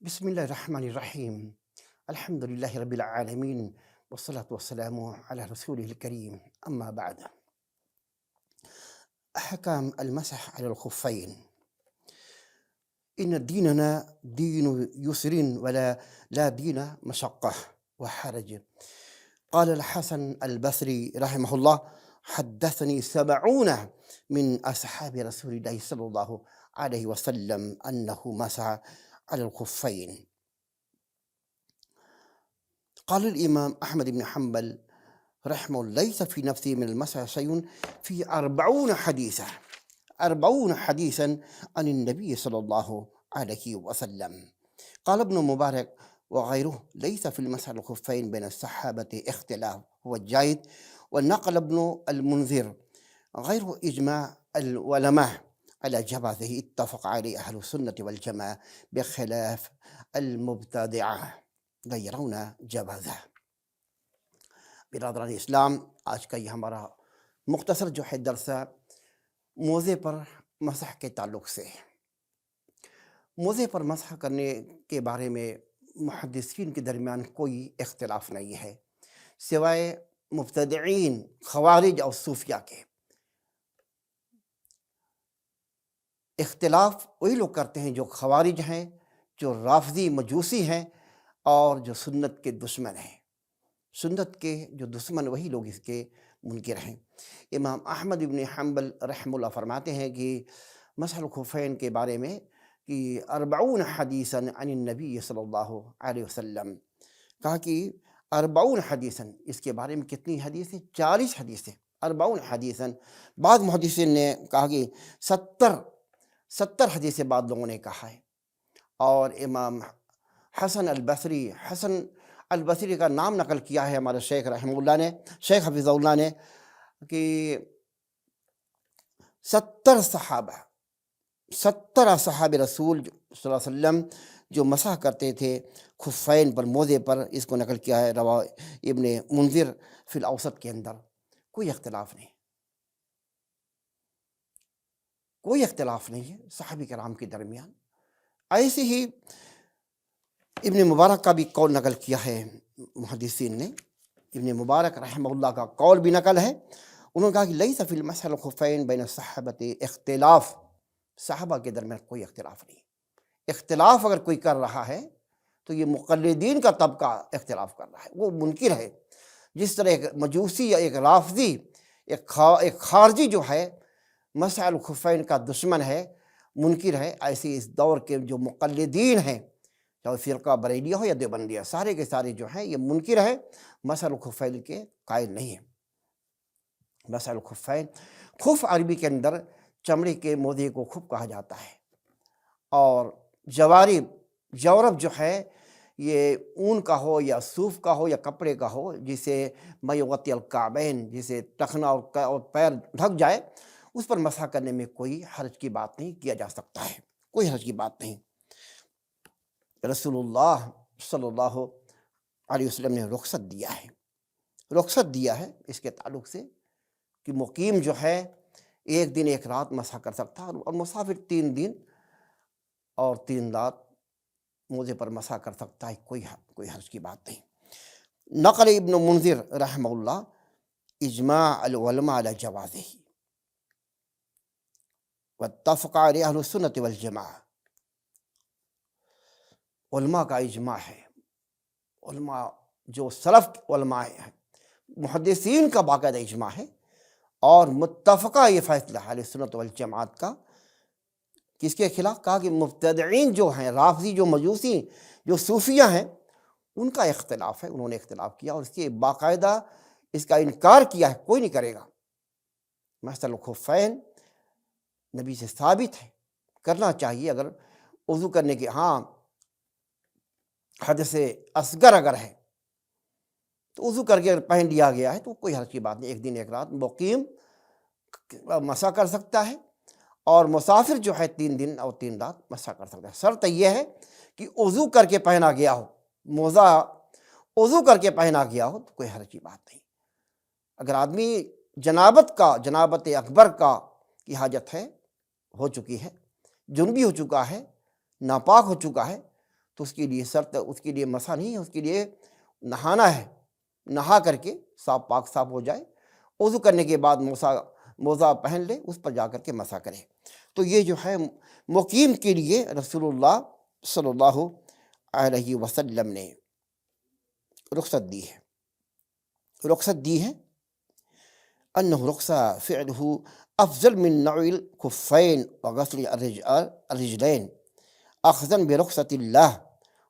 بسم الله الرحمن الرحيم. الحمد لله رب العالمين، والصلاة والسلام على رسوله الكريم. أما بعد، أحكام المسح على الخفين. إن ديننا دين يسر لا دين مشقة وحرج. قال الحسن البصري رحمه الله: حدثني 70 من أصحاب رسول الله صلى الله عليه وسلم أنه مسح على الخفين. قال الإمام أحمد بن حنبل رحمه الله: ليس في نفسي من المسح شيء، في 40 حديثا عن النبي صلى الله عليه وسلم. قال ابن مبارك وغيره: ليس في المسح على الخفين بين الصحابة اختلاف، هو الجيد. ونقل ابن المنذر غير إجماع العلماء على جوازه، اتفق عليه أهل السنة والجماعة، بخلاف المبتدعة غيرون جوازه. برادران اسلام، آج کا یہ ہمارا مختصر جو ہے درس موزے پر مسح کے تعلق سے ہے۔ موزے پر مسح کرنے کے بارے میں محدثین کے درمیان کوئی اختلاف نہیں ہے، سوائے مبتدعین خوارج اور صوفیہ کے۔ اختلاف وہی لوگ کرتے ہیں جو خوارج ہیں، جو رافضی مجوسی ہیں، اور جو سنت کے دشمن ہیں۔ سنت کے جو دشمن وہی لوگ اس کے منکر ہیں۔ امام احمد بن حنبل رحمہ اللہ فرماتے ہیں کہ مسح الخفین کے بارے میں کہ 40 حدیثاً عن النبی صلی اللہ علیہ وسلم، کہا کہ 40 حدیثاً، اس کے بارے میں کتنی حدیثیں؟ 40 حدیثیں، 40 حدیثاً۔ بعض محدثین نے کہا کہ 70 حدیثیں بعض لوگوں نے کہا ہے۔ اور امام حسن البصری کا نام نقل کیا ہے ہمارے شیخ رحمہ اللہ نے، شیخ حفظ اللہ نے، کہ 70 صحابہ رسول صلی اللہ علیہ وسلم جو مسح کرتے تھے خفین پر، موزے پر، اس کو نقل کیا ہے روا ابن منذر فی الاوسط کے اندر۔ کوئی اختلاف نہیں، کوئی اختلاف نہیں ہے صحابہ کرام کے درمیان۔ ایسے ہی ابن مبارک کا بھی قول نقل کیا ہے محدثین نے، ابن مبارک رحمہ اللہ کا قول بھی نقل ہے۔ انہوں نے کہا کہ لیس فی المسح الخفین بین الصحابۃ اختلاف، صحابہ کے درمیان کوئی اختلاف نہیں۔ اختلاف اگر کوئی کر رہا ہے تو یہ مقلدین کا طبقہ اختلاف کر رہا ہے، وہ منکر ہے۔ جس طرح ایک مجوسی یا ایک رافضی، ایک خارجی جو ہے مسح الخفین کا دشمن ہے، منکر ہے، ایسے اس دور کے جو مقلدین ہیں، چاہے فرقہ بریلیہ ہو یا دیوبندیہ، سارے کے سارے جو ہیں یہ منکر ہے، مسح الخفین کے قائل نہیں ہیں۔ مسح الخفین، خف عربی کے اندر چمڑے کے موزے کو خف کہا جاتا ہے، اور جورب جو ہے یہ اون کا ہو یا صوف کا ہو یا کپڑے کا ہو، جسے میغطی الکعبین، جسے ٹخنا اور پیر ڈھک جائے، اس پر مسح کرنے میں کوئی حرج کی بات نہیں، کیا جا سکتا ہے، کوئی حرج کی بات نہیں۔ رسول اللہ صلی اللہ علیہ وسلم نے رخصت دیا ہے اس کے تعلق سے کہ مقیم جو ہے 1 دن 1 رات مسح کر سکتا ہے، اور مسافر 3 دن اور 3 رات موزے پر مسح کر سکتا ہے، کوئی حرج کی بات نہیں۔ نقل ابن منذر رحمہ اللہ اجماع العلماء علی جوازہ، واتفق علیہ اہل السنۃ والجماعہ۔ علماء کا اجماع ہے، علماء جو سلف علماء ہیں، محدثین کا باقاعدہ اجماع ہے، اور متفقہ یہ فیصلہ اہل سنت والجماعت کا۔ کس کے خلاف؟ کہا کہ مبتدعین جو ہیں، رافضی، جو مجوسی، جو صوفیہ ہیں، ان کا اختلاف ہے، انہوں نے اختلاف کیا اور اس کے باقاعدہ اس کا انکار کیا ہے، کوئی نہیں کرے گا۔ مسح الخفین نبی سے ثابت ہے، کرنا چاہیے۔ اگر وضو کرنے کے حدث اصغر اگر ہے تو وضو کر کے اگر پہن لیا گیا ہے تو کوئی حرج کی بات نہیں، 1 دن 1 رات مقیم مسح کر سکتا ہے، اور مسافر جو ہے 3 دن اور 3 رات مسح کر سکتا ہے۔ شرط یہ ہے کہ وضو کر کے پہنا گیا ہو، موزہ وضو کر کے پہنا گیا ہو تو کوئی حرج کی بات نہیں۔ اگر آدمی جنابت اکبر کی حاجت ہو چکی ہے، جنبی ہو چکا ہے، ناپاک ہو چکا ہے، تو اس کے لیے شرط اس کے لیے مسح نہیں ہے، اس کے لیے نہانا ہے، نہا کر کے صاف پاک صاف ہو جائے، وضو کرنے کے بعد موزہ پہن لے، اس پر جا کر کے مسح کرے۔ تو یہ جو ہے مقیم کے لیے رسول اللہ صلی اللہ علیہ وسلم نے رخصت دی ہے انہ رخصہ فعلہ افضل من نوع الخفین وغسل الرجلین اخذا برخصت اللہ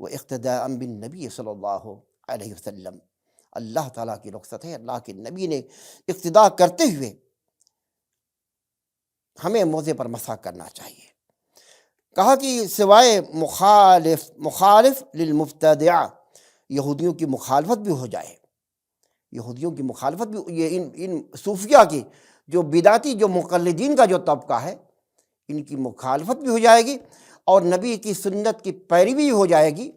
و اقتداء بالنبی صلی اللہ علیہ وسلم۔ اللہ تعالیٰ کی رخصت ہے، اللہ کے نبی نے اقتداء کرتے ہوئے ہمیں موزے پر مسح کرنا چاہیے۔ کہا کہ سوائے مخالف للمبتدعہ، یہودیوں کی مخالفت بھی ہو جائے، یہودیوں کی مخالفت بھی، یہ ان صوفیہ کی جو بدعتی جو مقلدین کا جو طبقہ ہے، ان کی مخالفت بھی ہو جائے گی، اور نبی کی سنت کی پیروی بھی ہو جائے گی،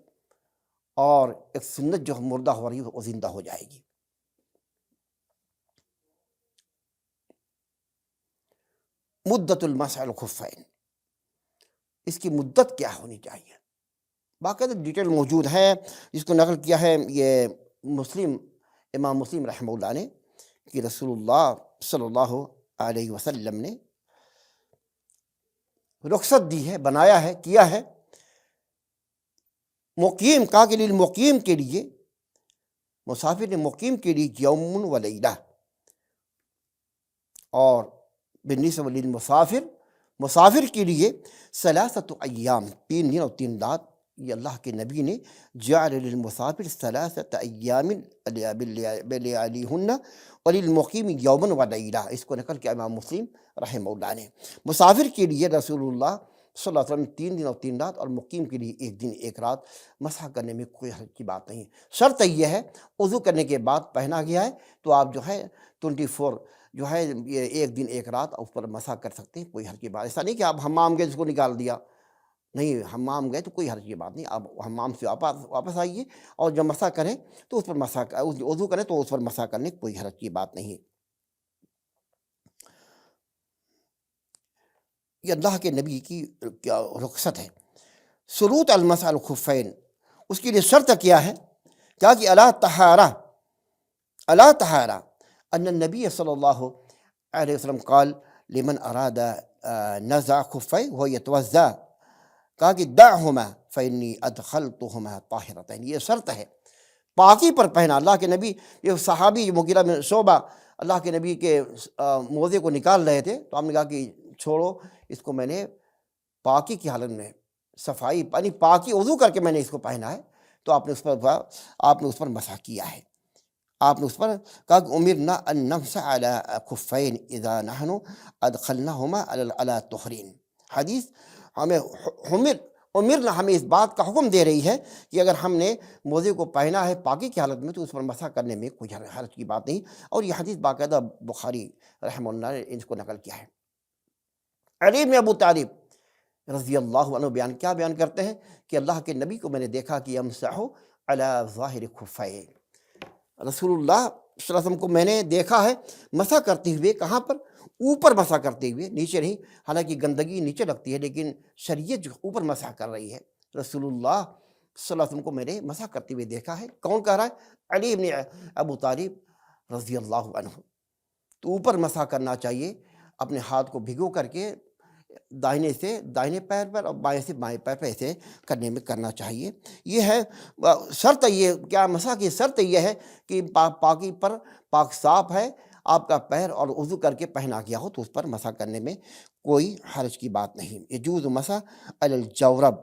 اور ایک سنت جو مردہ ہو رہی ہے وہ زندہ ہو جائے گی۔ مدت المسح الخفین، اس کی مدت کیا ہونی چاہیے؟ باقاعدہ ڈیٹیل موجود ہے، جس کو نقل کیا ہے یہ امام مسلم رحمہ اللہ نے، کہ رسول اللہ صلی اللہ علیہ وسلم نے رخصت دی ہے، بنایا ہے، کیا ہے مقیم، کہا کہ للمقیم کے لیے، مسافر نے مقیم کے لیے یوم و لیلہ، اور بالنسبہ للمسافر، مسافر کے لیے ثلاثۃ ایام، 3 دن اور 3 رات۔ یہ اللہ کے نبی نے جعل للمسافر ثلاثۃ ایام بلیالیہن وللمقیم یوما و لیلہ، اس کو نقل کیا امام مسلم رحمہ اللہ نے۔ مسافر کے لیے رسول اللہ صلی اللہ علیہ وسلم 3 دن اور 3 رات، اور مقیم کے لیے 1 دن 1 رات مسح کرنے میں کوئی حرج کی بات نہیں۔ شرط یہ ہے وضو کرنے کے بعد پہنا گیا ہے تو آپ جو ہے 24 جو ہے یہ 1 دن 1 رات اس پر مسح کر سکتے ہیں، کوئی حرج کی بات۔ ایسا نہیں کہ آپ حمام گئے اس کو نکال دیا، نہیں، حمام گئے تو کوئی حرج کی بات نہیں، آپ حمام سے واپس آئیے اور جب مسح کریں تو اس پر وضو کریں تو اس پر مسح کرنے کوئی حرج کی بات نہیں۔ یہ اللہ کے نبی کی کیا رخصت ہے۔ شروط المسح الخفین، اس کے لیے شرط کیا ہے؟ کیا کہ الا طہارہ ان النبی صلی اللہ علیہ وسلم قال لمن اراد نزع خفیہ وهو يتوضا، کہا کہ دعهما فانی ادخلتهما طاہرتین، یہ شرط ہے پاکی پر پہنا۔ اللہ کے نبی، یہ صحابی مغیرہ بن شعبہ اللہ کے نبی کے موزے کو نکال رہے تھے، تو ہم نے کہا کہ چھوڑو اس کو، میں نے پاکی کی حالت میں صفائی یعنی پاکی وضو کر کے میں نے اس کو پہنا ہے، تو آپ نے اس پر مسح کیا ہے۔ آپ نے اس پر کہا کہ امرنا ان نمسح علی خفین اذا نحن ادخلناہما علی طہرین، حدیث ہمیں اس بات کا حکم دے رہی ہے کہ اگر ہم نے موزے کو پہنا ہے پاکی کی حالت میں تو اس پر مسح کرنے میں کوئی حرج کی بات نہیں، اور یہ حدیث باقاعدہ بخاری رحمہ اللہ نے اس کو نقل کیا ہے۔ علی بن ابو طالب رضی اللہ عنہ کیا بیان کرتے ہیں کہ اللہ کے نبی کو میں نے دیکھا کہ یمسح علی ظاہر خفین، رسول اللہ صلی اللہ علیہ وسلم کو میں نے دیکھا ہے مسح کرتے ہوئے، کہاں پر؟ اوپر مسح کرتے ہوئے، نیچے نہیں، حالانکہ گندگی نیچے لگتی ہے لیکن شریعت جو اوپر مسح کر رہی ہے، رسول اللہ صلی اللہ علیہ وسلم کو میں نے مسح کرتے ہوئے دیکھا ہے۔ کون کہہ رہا ہے؟ علی بن ابو طالب رضی اللہ عنہ۔ تو اوپر مسح کرنا چاہیے، اپنے ہاتھ کو بھگو کر کے دائنے سے دائنے پیر پر اور بائیں سے بائیں پیر پر ایسے کرنا چاہیے۔ یہ ہے شرط، یہ کیا مسح کی شرط یہ ہے کہ پاکی پر پاک صاف ہے آپ کا پیر اور وضو کر کے پہنا گیا ہو تو اس پر مسح کرنے میں کوئی حرج کی بات نہیں۔ یجوز مسح علی الجورب،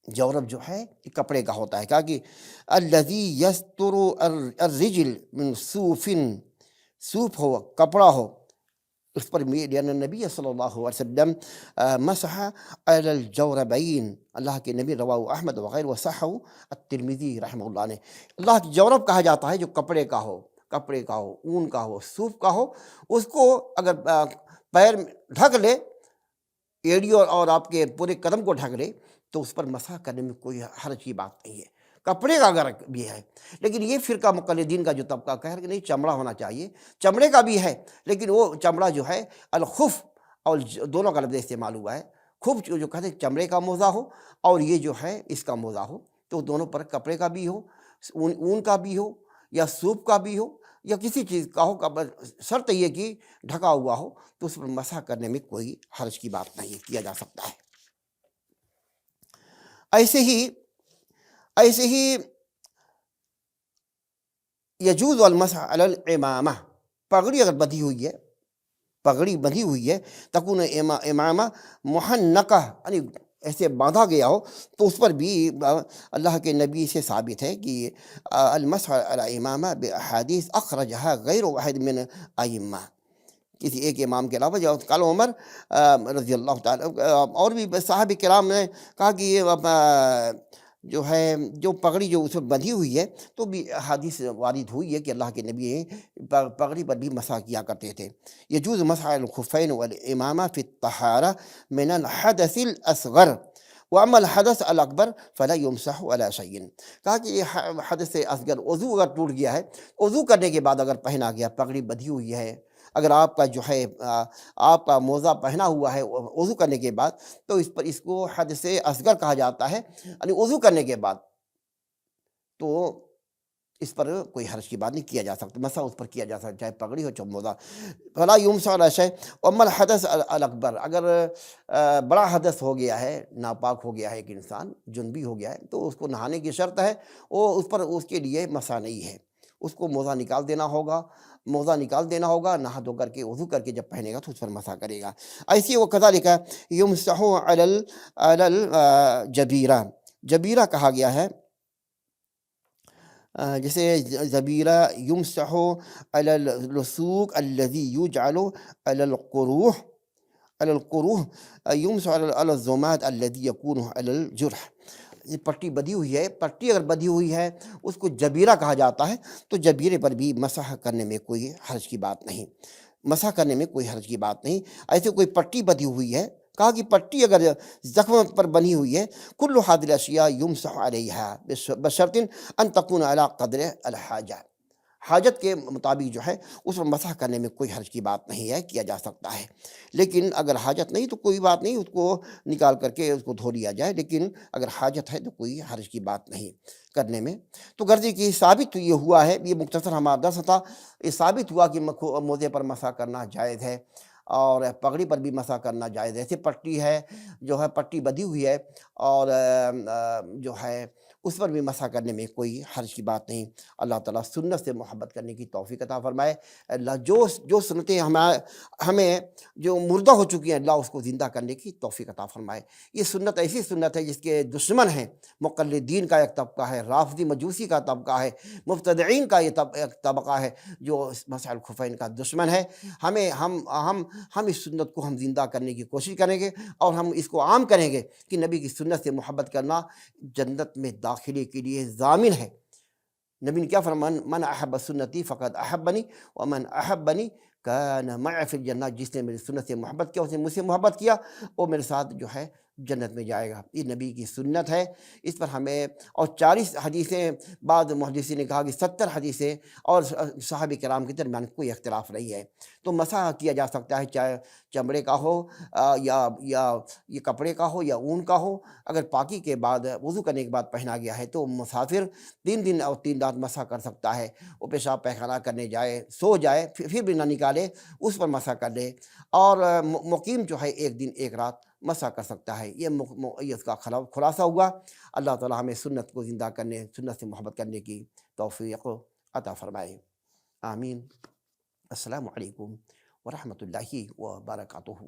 جورب جو ہے یہ کپڑے کا ہوتا ہے، کہا کہ الذی یستر الرجل من صوف، صوف ہو، کپڑا ہو، اس پر لأن النبی صلی اللہ علیہ وسلم مسح علی الجوربین، اللہ کے نبی، رواہ احمد وغیرہ وصححہ الترمذی رحمہ اللہ نے۔ اللہ کی جورب کہا جاتا ہے جو کپڑے کا ہو، اون کا ہو، صوف کا ہو، اس کو اگر پیر ڈھک لے، ایڑیوں اور آپ کے پورے قدم کو ڈھک لے تو اس پر مسح کرنے میں کوئی حرج کی بات نہیں ہے، کپڑے کا اگر بھی ہے۔ لیکن یہ فرقہ مقلدین کا جو طبقہ کہہ رہا کہ نہیں چمڑا ہونا چاہیے، چمڑے کا بھی ہے لیکن وہ چمڑا جو ہے الخف اور دونوں کا لفظ استعمال ہوا ہے، خوب جو کہتے ہیں چمڑے کا موزہ ہو اور یہ جو ہے اس کا موزہ ہو، تو دونوں پر کپڑے کا بھی ہو، اون کا بھی ہو یا سوپ کا بھی ہو یا کسی چیز کا ہو، شرط یہ کہ ڈھکا ہوا ہو، تو اس پر مسح کرنے میں کوئی حرج کی بات نہیں، کیا جا سکتا ہے۔ ایسے ہی یجوز المسح علی الامامہ، پگڑی اگر بندھی ہوئی ہے تکون امامہ محنقہ، یعنی ایسے باندھا گیا ہو، تو اس پر بھی اللہ کے نبی سے ثابت ہے کہ المسح علی امامہ باحادیث اخرجہا غیر واحد من ائمہ، کسی ایک امام کے علاوہ، جو قال عمر رضی اللہ تعالیٰ، اور بھی صحابہ کرام نے کہا کہ یہ جو ہے جو پگڑی جو اس میں بندھی ہوئی ہے، تو بھی حدیث وارد ہوئی ہے کہ اللہ کے نبی پگڑی پر بھی مسح کیا کرتے تھے۔ یجوز مسح الخفین والامامہ فی الطہارہ من الحدث الاصغر واما الحدث الاکبر فلا یمسح علی شیء، کہا کہ یہ حدث اصغر، وضو اگر ٹوٹ گیا ہے، وضو کرنے کے بعد اگر پہنا گیا، پگڑی بندھی ہوئی ہے، اگر آپ کا جو ہے آپ کا موزہ پہنا ہوا ہے وضو کرنے کے بعد، تو اس کو حدث اصغر کہا جاتا ہے، یعنی وضو کرنے کے بعد، تو اس پر کوئی حرج کی بات نہیں، کیا جا سکتا، مسح اس پر کیا جا سکتا، چاہے پگڑی ہو چاہے موزہ۔ فلا یمسح علی شیء واما الحدث الاکبر، اگر بڑا حدث ہو گیا ہے، ناپاک ہو گیا ہے ایک انسان، جنبی ہو گیا ہے، تو اس کو نہانے کی شرط ہے، وہ اس پر اس کے لیے مسح نہیں ہے، اس کو موزہ نکال دینا ہوگا، نہا دھو کر کے وضو کر کے جب پہنے گا تو اس پر مسح کرے گا۔ ایسی وہ کذالک یمسح علی الجبیرہ، جبیرہ کہا گیا ہے، جیسے جبیرہ یمسح علی اللصوق الذی یجعل علی القروح یمسح علی الظمات الذی یکون علی الجرح، یہ پٹی بدھی ہوئی ہے، پٹی اگر بدھی ہوئی ہے اس کو جبیرہ کہا جاتا ہے، تو جبیرے پر بھی مسح کرنے میں کوئی حرج کی بات نہیں، ایسے کوئی پٹی بدھی ہوئی ہے، کہا کہ پٹی اگر زخم پر بنی ہوئی ہے، کل هذه الاشیاء یمسح علیہا بشرط ان تکون علی قدر الحاجہ، حاجت کے مطابق جو ہے اس پر مسح کرنے میں کوئی حرج کی بات نہیں ہے، کیا جا سکتا ہے، لیکن اگر حاجت نہیں تو کوئی بات نہیں، اس کو نکال کر کے اس کو دھو لیا جائے، لیکن اگر حاجت ہے تو کوئی حرج کی بات نہیں کرنے میں۔ تو غرضی کی ثابت یہ ہوا ہے، یہ مختصر ہمارا درس تھا، یہ ثابت ہوا کہ موزے پر مسح کرنا جائز ہے اور پگڑی پر بھی مسح کرنا جائز ہے، ایسے پٹی ہے جو ہے پٹی بدھی ہوئی ہے اور جو ہے اس پر بھی مسح کرنے میں کوئی حرج کی بات نہیں۔ اللہ تعالیٰ سنت سے محبت کرنے کی توفیق عطا فرمائے۔ اللہ جو سنتیں ہمیں جو مردہ ہو چکی ہیں، اللہ اس کو زندہ کرنے کی توفیق عطا فرمائے۔ یہ سنت ایسی سنت ہے جس کے دشمن ہیں، مقلدین کا ایک طبقہ ہے، رافضی مجوسی کا طبقہ ہے، مبتدعین کا یہ ایک طبقہ ہے جو مسح الخفین کا دشمن ہے۔ ہم اس سنت کو ہم زندہ کرنے کی کوشش کریں گے اور ہم اس کو عام کریں گے کہ نبی کی سنت سے محبت کرنا جنت میں داخلے کے لیے ضامن ہے۔ نبی نے کیا فرمایا، من احب سنتی فقد احبنی ومن احبنی کان معی فی الجنہ، جس نے میری سنت سے محبت کیا، اس نے مجھ سے محبت کیا، وہ میرے ساتھ جو ہے جنت میں جائے گا۔ یہ نبی کی سنت ہے، اس پر ہمیں، اور 40 حدیثیں، بعض محدثین نے کہا کہ 70 حدیثیں، اور صحابہ کرام کے درمیان کوئی اختلاف نہیں ہے، تو مسح کیا جا سکتا ہے، چاہے چمڑے کا ہو یا یہ کپڑے کا ہو یا اون کا ہو۔ اگر پاکی کے بعد وضو کرنے کے بعد پہنا گیا ہے تو مسافر 3 دن اور 3 رات مسح کر سکتا ہے، وہ پیشاب پیخانہ کرنے جائے، سو جائے، پھر بھی نہ نکالے، اس پر مسح کر لے، اور مقیم جو ہے 1 دن 1 رات مسح کر سکتا ہے۔ یہ اس کا خلاصہ ہوا۔ اللہ تعالیٰ ہمیں سنت کو زندہ کرنے، سنت سے محبت کرنے کی توفیق عطا فرمائے، آمین۔ السلام علیکم ورحمۃ اللہ وبرکاتہ۔